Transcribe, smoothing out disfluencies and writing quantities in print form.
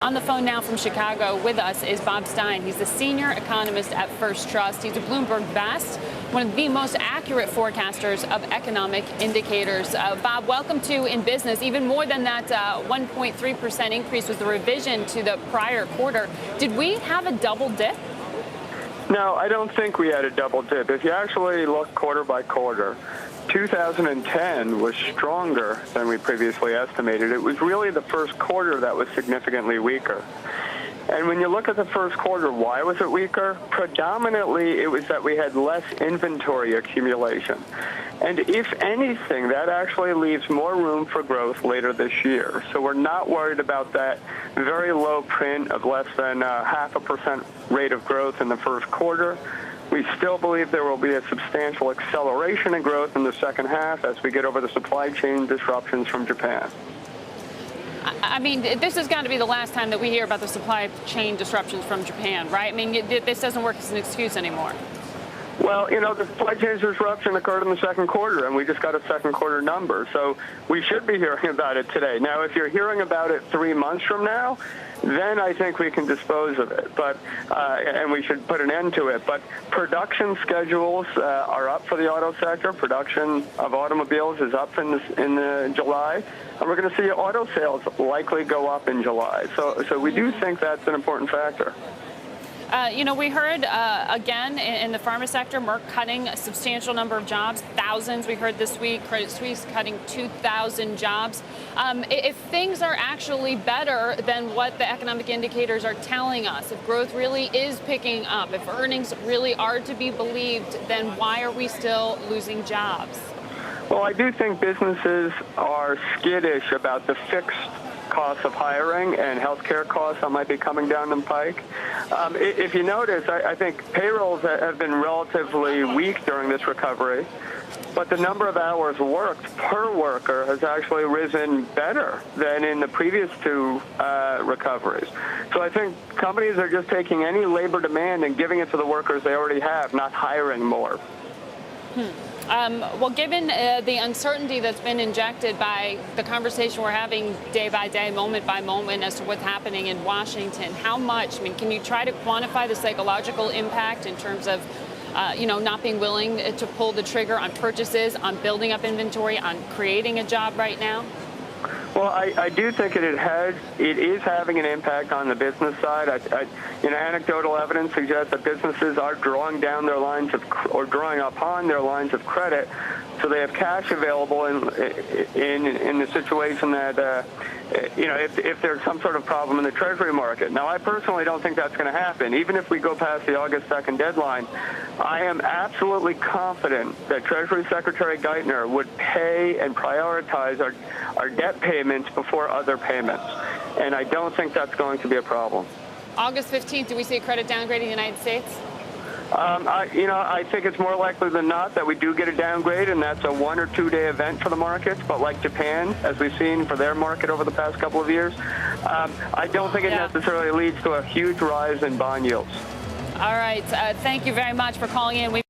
On the phone now from Chicago with us is Bob Stein. He's the senior economist at First Trust. He's a Bloomberg Best, one of the most accurate forecasters of economic indicators. Bob, welcome to InBusiness. Even more than that 1.3% increase was the revision to the prior quarter. Did we have a double dip? No, I don't think we had a double dip. If you actually look quarter by quarter, 2010 was stronger than we previously estimated. It was really the first quarter that was significantly weaker. And when you look at the first quarter, why was it weaker? Predominantly, it was that we had less inventory accumulation. And if anything, that actually leaves more room for growth later this year. So we're not worried about that very low print of less than 0.5% rate of growth in the first quarter. We still believe there will be a substantial acceleration in growth in the second half as we get over the supply chain disruptions from Japan. I mean, this has got to be the last time that we hear about the supply chain disruptions from Japan, right? I mean, this doesn't work as an excuse anymore. Well, you know, the supply chain disruption occurred in the second quarter, and we just got a second quarter number. So we should be hearing about it today. Now, if you're hearing about it 3 months from now, then I think we can dispose of it, and we should put an end to it. But production schedules are up for the auto sector. Production of automobiles is up in July, and we're going to see auto sales likely go up in July. So we do think that's an important factor. We heard, again, in the pharma sector, Merck cutting a substantial number of jobs, thousands. We heard this week, Credit Suisse cutting 2,000 jobs. If things are actually better than what the economic indicators are telling us, if growth really is picking up, if earnings really are to be believed, then why are we still losing jobs? Well, I do think businesses are skittish about the fixed costs of hiring and healthcare costs that might be coming down the pike. If you notice, I think payrolls have been relatively weak during this recovery, but the number of hours worked per worker has actually risen better than in the previous two recoveries. So I think companies are just taking any labor demand and giving it to the workers they already have, not hiring more. Well, given the uncertainty that's been injected by the conversation we're having day by day, moment by moment, as to what's happening in Washington, how much? I mean, can you try to quantify the psychological impact in terms of, not being willing to pull the trigger on purchases, on building up inventory, on creating a job right now? Well, I do think it is having an impact on the business side. Anecdotal evidence suggests that businesses are drawing down their lines or drawing upon their lines of credit, so they have cash available in the situation that if there's some sort of problem in the Treasury market. Now, I personally don't think that's going to happen. Even if we go past the August 2nd deadline, I am absolutely confident that Treasury Secretary Geithner would pay and prioritize our debt payments before other payments. And I don't think that's going to be a problem. August 15th, do we see a credit downgrade in the United States? I think it's more likely than not that we do get a downgrade, and that's a 1 or 2 day event for the markets. But like Japan, as we've seen for their market over the past couple of years, I don't think it necessarily leads to a huge rise in bond yields. All right. Thank you very much for calling in.